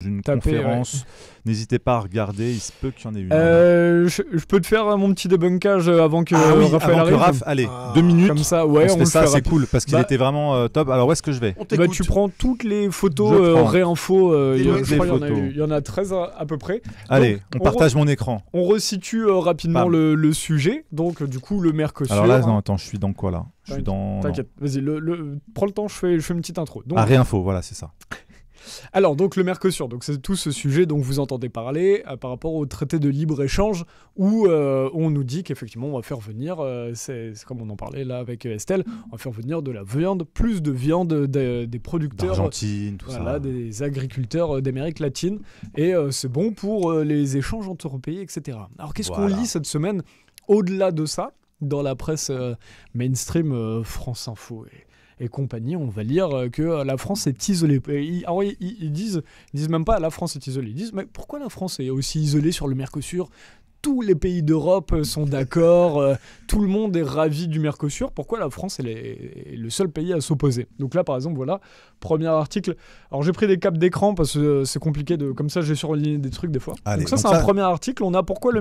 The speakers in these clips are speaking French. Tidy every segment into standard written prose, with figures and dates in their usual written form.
une Tapez, conférence. N'hésitez pas à regarder, il se peut qu'il y en ait une. Je peux te faire mon petit débunkage avant que Raphaël avant que arrive. Raph, allez, 2 minutes. Comme ça, ouais, on se on fait le ça, fait c'est rapide. cool parce qu'il était vraiment top. Alors où est-ce que je vais? Tu prends toutes les photos Je prends. réinfo. Toutes les Je crois qu'il photos. y en a 13 à peu près. Allez, Donc, on partage mon écran. On resitue rapidement Bam. le sujet. Donc du coup, le Mercosur. Alors là, non, attends, je suis dans quoi là? Je suis dans... T'inquiète, vas-y, prends le temps, je fais une petite intro. Donc, réinfo, voilà, c'est ça. Alors, donc le Mercosur, donc c'est tout ce sujet dont vous entendez parler par rapport au traité de libre-échange où on nous dit qu'effectivement on va faire venir, c'est comme on en parlait là avec Estelle, on va faire venir de la viande, plus de viande des producteurs d'Argentine, tout ça. Des agriculteurs d'Amérique latine, et c'est bon pour les échanges entre pays, etc. Alors qu'est-ce qu'on lit cette semaine au-delà de ça dans la presse mainstream, France Info et compagnie, on va lire que la France est isolée. Ils disent même pas la France est isolée. Ils disent mais pourquoi la France est aussi isolée sur le Mercosur? Tous les pays d'Europe sont d'accord, tout le monde est ravi du Mercosur. Pourquoi la France est le seul pays à s'opposer? Donc là, par exemple, voilà, premier article. Alors j'ai pris des capes d'écran parce que c'est compliqué comme ça, j'ai surligné des trucs des fois. Allez, donc ça, c'est un premier article. On a pourquoi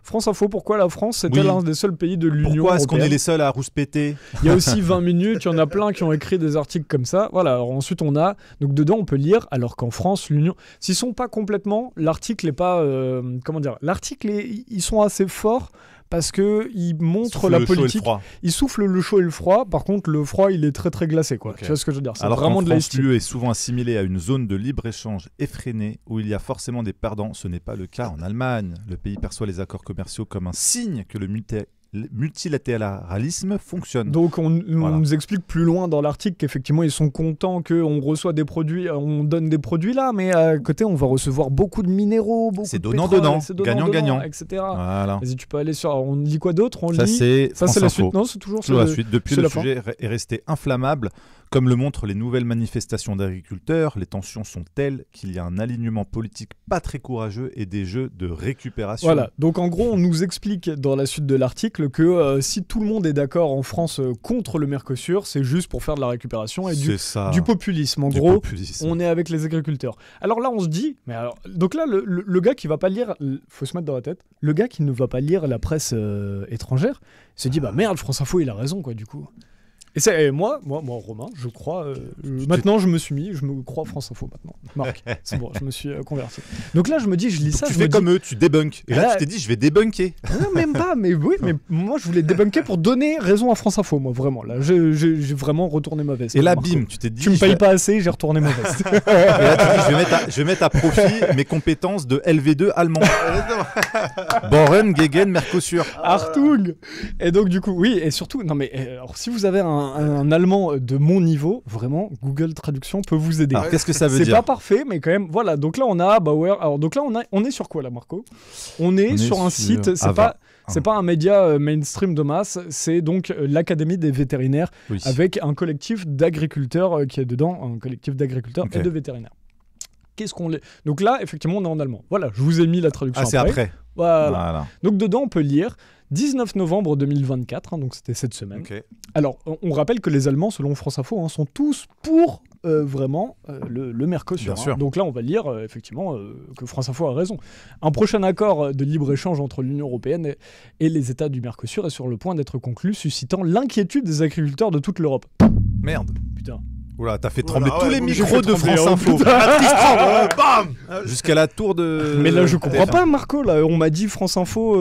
France Info, pourquoi la France est-elle l'un des seuls pays de l'Union Pourquoi est-ce européenne? qu'on est les seuls à rouspéter? Il y a aussi 20 minutes, il y en a plein qui ont écrit des articles comme ça. Voilà, alors ensuite on a, donc dedans on peut lire, alors qu'en France, l'Union, s'ils sont pas complètement, l'article est pas, l'article ils sont assez forts parce qu'ils montrent la politique. Ils soufflent le chaud et le froid. Par contre, le froid, il est très très glacé, quoi. Okay. Tu vois ce que je veux dire? C'est alors vraiment de la France, l'UE est souvent assimilée à une zone de libre-échange effrénée où il y a forcément des perdants. Ce n'est pas le cas en Allemagne. Le pays perçoit les accords commerciaux comme un signe que le multilatéralisme fonctionne. Donc on nous explique plus loin dans l'article qu'effectivement ils sont contents qu'on reçoit des produits, on donne des produits là, mais à côté on va recevoir beaucoup de minéraux, beaucoup c'est de pétrole, gagnant-gagnant, etc. Voilà. Vas-y, tu peux aller sur... On lit quoi d'autre? Ça c'est la suite. Non, c'est toujours la suite. Depuis, le sujet est resté inflammable. Comme le montrent les nouvelles manifestations d'agriculteurs, les tensions sont telles qu'il y a un alignement politique pas très courageux et des jeux de récupération. Voilà, donc en gros on nous explique dans la suite de l'article que si tout le monde est d'accord en France contre le Mercosur, c'est juste pour faire de la récupération et du populisme. En gros, on est avec les agriculteurs. Alors là on se dit, mais alors, donc là le gars qui va pas lire, faut se mettre dans la tête, le gars qui ne va pas lire la presse étrangère, se dit bah merde, France Info il a raison quoi du coup. Et moi, Romain, je crois. Maintenant, je me crois France Info maintenant. Marc, c'est bon, je me suis converti. Donc là, je me dis, je lis ça. Tu fais comme eux, tu débunkes. Et là, tu t'es dit, je vais débunker. Non, même pas. Mais oui, mais moi, je voulais débunker pour donner raison à France Info. Moi, vraiment. Là, j'ai vraiment retourné ma veste. Et là, bim, tu t'es dit. Tu me payes pas assez, j'ai retourné ma veste. Et là, tu dis, je vais mettre à profit mes compétences de LV2 allemand. Boren, Gegen, Mercosur. Achtung. Et donc, du coup, oui, et surtout, non mais, alors, si vous avez un allemand de mon niveau, vraiment, Google Traduction peut vous aider. Alors, qu'est-ce que ça veut dire? C'est pas parfait, mais quand même, voilà. Donc là, on a Bauer. Alors, donc là, on est sur quoi, là, Marco? On est sur un site, c'est pas un média mainstream de masse, c'est donc l'Académie des vétérinaires, avec un collectif d'agriculteurs qui est dedans, un collectif d'agriculteurs et de vétérinaires. Qu'est-ce qu'on est... Donc là, effectivement, on est en allemand. Voilà, je vous ai mis la traduction c'est après. Voilà. Donc dedans, on peut lire 19 novembre 2024, donc c'était cette semaine. Alors, on rappelle que les Allemands, selon France Info, sont tous pour vraiment le Mercosur. Bien sûr. Donc là, on va lire effectivement que France Info a raison. Un prochain accord de libre-échange entre l'Union européenne et les États du Mercosur est sur le point d'être conclu, suscitant l'inquiétude des agriculteurs de toute l'Europe. Merde. Putain. Oula, t'as fait trembler tous les micros de France Info. Bam. Jusqu'à la tour de... Mais là, je comprends pas, Marco. Là, on m'a dit France Info,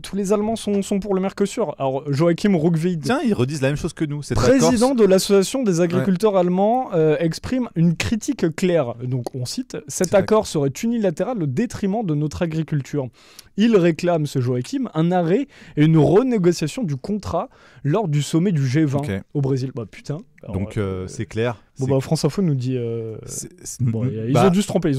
tous les Allemands sont pour le Mercosur. Alors, Joachim Ruckwied, tiens, ils redisent la même chose que nous. président de l'association des agriculteurs allemands, exprime une critique claire. Donc, on cite, cet accord serait unilatéral au détriment de notre agriculture. Il réclame, ce Joachim, un arrêt et une renégociation du contrat lors du sommet du G20 au Brésil. Bah putain. Alors, donc c'est clair. Bon France Info nous dit. Ils ont dû se tromper.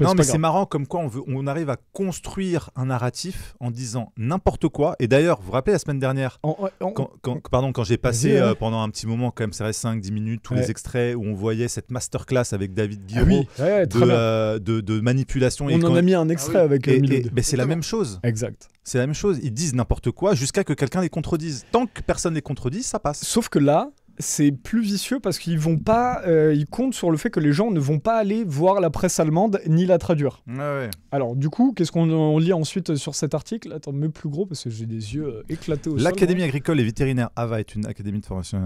Non mais c'est marrant comme quoi on arrive à construire un narratif en disant n'importe quoi. Et d'ailleurs, vous vous rappelez la semaine dernière, quand j'ai passé pendant un petit moment quand même, ça reste 5-10 minutes, tous les extraits où on voyait cette masterclass avec David Guiraud de manipulation. On en a mis un extrait avec Milou. Mais c'est la même chose. Exact. C'est la même chose. Ils disent n'importe quoi jusqu'à que quelqu'un les contredise. Tant que personne les contredit, ça passe. Sauf que là, c'est plus vicieux parce qu'ils vont pas, ils comptent sur le fait que les gens ne vont pas aller voir la presse allemande ni la traduire. Ouais. Alors du coup, qu'est-ce qu'on lit ensuite sur cet article? Attends, mets plus gros parce que j'ai des yeux éclatés au sol. L'Académie agricole et vétérinaire AVA est une académie de formation.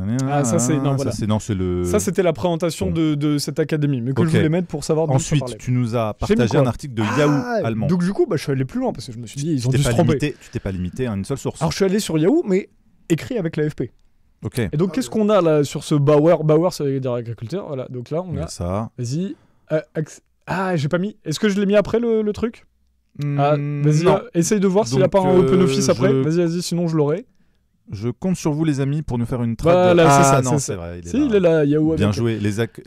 Ça c'est non, voilà. Ça c'était la présentation de cette académie, mais que je voulais mettre pour savoir. Ensuite, tu nous as partagé un article de Yahoo allemand. Donc du coup, je suis allé plus loin parce que je me suis dit ils ont dû se tromper. Tu t'es pas limité à une seule source. Alors je suis allé sur Yahoo, mais écrit avec l'AFP. Ok. Et donc qu'est-ce qu'on a là sur ce Bauer? Bauer, c'est dire agriculteur. Voilà. Donc là on a ça. Vas-y. J'ai pas mis. Est-ce que je l'ai mis après le truc? Vas-y, essaye de voir s'il n'y a pas un Open Office après. Vas-y, sinon je l'aurai. Je compte sur vous les amis pour nous faire une trad. Voilà, c'est ça. Non, c'est vrai. Il est là, Yahoo. Bien joué.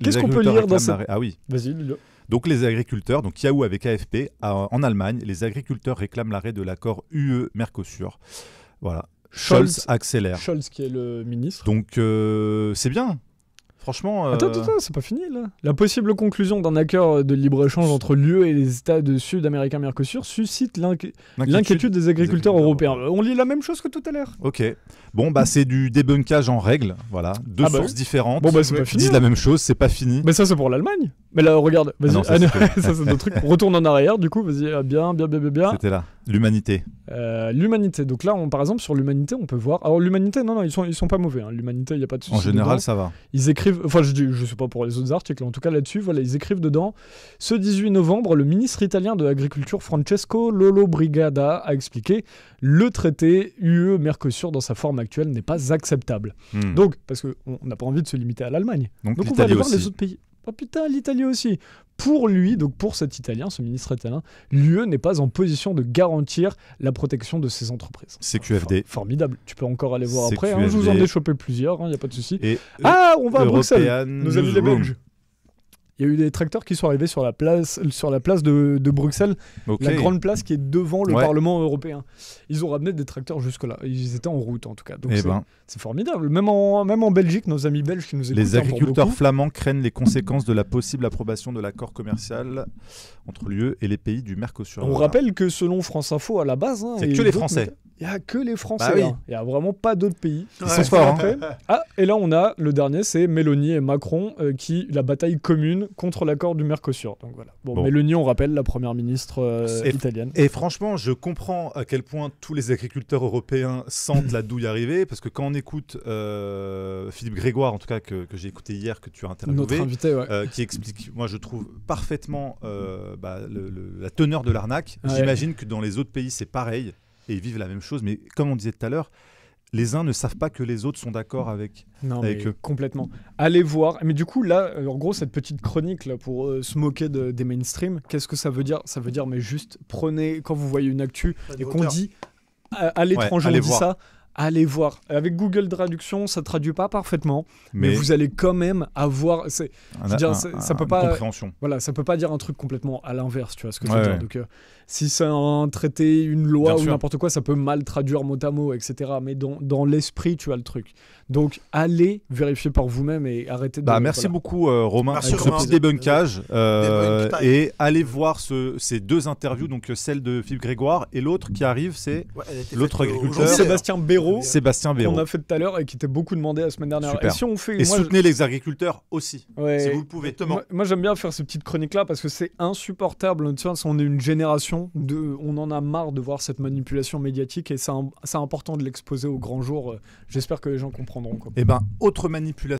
Qu'est-ce qu'on peut lire dans ça? Ah oui. Vas-y, lis-le. Donc les agriculteurs, donc Yahoo avec AFP, en Allemagne, les agriculteurs réclament l'arrêt de l'accord UE-Mercosur. Voilà. Scholz accélère. Scholz qui est le ministre. Donc c'est bien. Franchement. Attends, c'est pas fini là. La possible conclusion d'un accord de libre-échange entre l'UE et les États sud-américains Mercosur suscite l'inquiétude des agriculteurs européens. On lit la même chose que tout à l'heure. Ok. Bon, c'est du débunkage en règle. Voilà. Deux sources différentes. Bon, c'est pas fini. Disent la même chose, c'est pas fini. Mais ça, c'est pour l'Allemagne. Mais là, regarde. Vas-y. Ça, c'est d'autres trucs. Retourne en arrière, du coup. Vas-y. Bien. C'était là. L'humanité. L'humanité. Donc là, par exemple, sur l'humanité, on peut voir. Alors, l'humanité, non, ils sont pas mauvais. Hein. L'humanité, il n'y a pas de souci. En général, dedans. Ça va. Ils écrivent. Enfin, je sais pas pour les autres articles. En tout cas, là-dessus, voilà, ils écrivent dedans. Ce 18 novembre, le ministre italien de l'Agriculture, Francesco Lollobrigida, a expliqué le traité UE-Mercosur dans sa forme actuelle n'est pas acceptable. Donc, parce qu'on n'a pas envie de se limiter à l'Allemagne. Donc on va aller voir les autres pays. Oh putain, l'Italie aussi. Pour lui, donc pour cet Italien, ce ministre italien, l'UE n'est pas en position de garantir la protection de ses entreprises. CQFD. Formidable. Tu peux encore aller voir après. Je vous en ai chopé plusieurs, il n'y a pas de souci. On va à Bruxelles. Nos amis les Belges. Il y a eu des tracteurs qui sont arrivés sur la place de Bruxelles, la grande place qui est devant le Parlement européen. Ils ont ramené des tracteurs jusque-là. Ils étaient en route, en tout cas. Donc c'est formidable. Même en Belgique, nos amis belges qui nous écoutent. Les agriculteurs flamands craignent les conséquences de la possible approbation de l'accord commercial entre l'UE et les pays du Mercosur. On rappelle que selon France Info, à la base... c'est que les Français. Il n'y a que les Français. Il n'y a vraiment pas d'autres pays. Ils sont forts. Et là, on a le dernier, c'est Mélanie et Macron, la bataille commune contre l'accord du Mercosur. Donc voilà. Bon. Mélanie, on rappelle, la première ministre italienne. Et franchement, je comprends à quel point tous les agriculteurs européens sentent la douille arriver, parce que quand on écoute Philippe Grégoire, en tout cas que j'ai écouté hier, que tu as interviewé, notre invité, qui explique, moi je trouve parfaitement la teneur de l'arnaque. J'imagine que dans les autres pays, c'est pareil. Et ils vivent la même chose, mais comme on disait tout à l'heure, les uns ne savent pas que les autres sont d'accord avec eux. Complètement. Allez voir. Mais du coup, là, en gros, cette petite chronique là, pour se moquer des mainstream, qu'est-ce que ça veut dire? Ça veut dire, mais juste, prenez, quand vous voyez une actu et qu'on dit à l'étranger, on dit ça, allez voir. Avec Google Traduction, ça ne traduit pas parfaitement, mais vous allez quand même avoir... ça peut pas, compréhension. Voilà, ça peut pas dire un truc complètement à l'inverse, tu vois ce que je veux dire. Donc, si c'est un traité, une loi ou n'importe quoi, ça peut mal traduire mot à mot, etc. Mais dans l'esprit, tu as le truc. Donc, allez vérifier par vous-même et arrêtez de... merci beaucoup, Romain, pour ce petit débunkage. Et allez voir ces deux interviews, donc celle de Philippe Grégoire et l'autre qui arrive, c'est l'autre agriculteur. Sébastien Béraud. Qu'on a fait tout à l'heure et qui était beaucoup demandé la semaine dernière. Super. Et soutenez les agriculteurs aussi, si vous le pouvez. Moi j'aime bien faire ces petites chroniques-là parce que c'est insupportable. Tu vois, on est une génération on en a marre de voir cette manipulation médiatique et c'est important de l'exposer au grand jour. J'espère que les gens comprendront. Autre manipulation.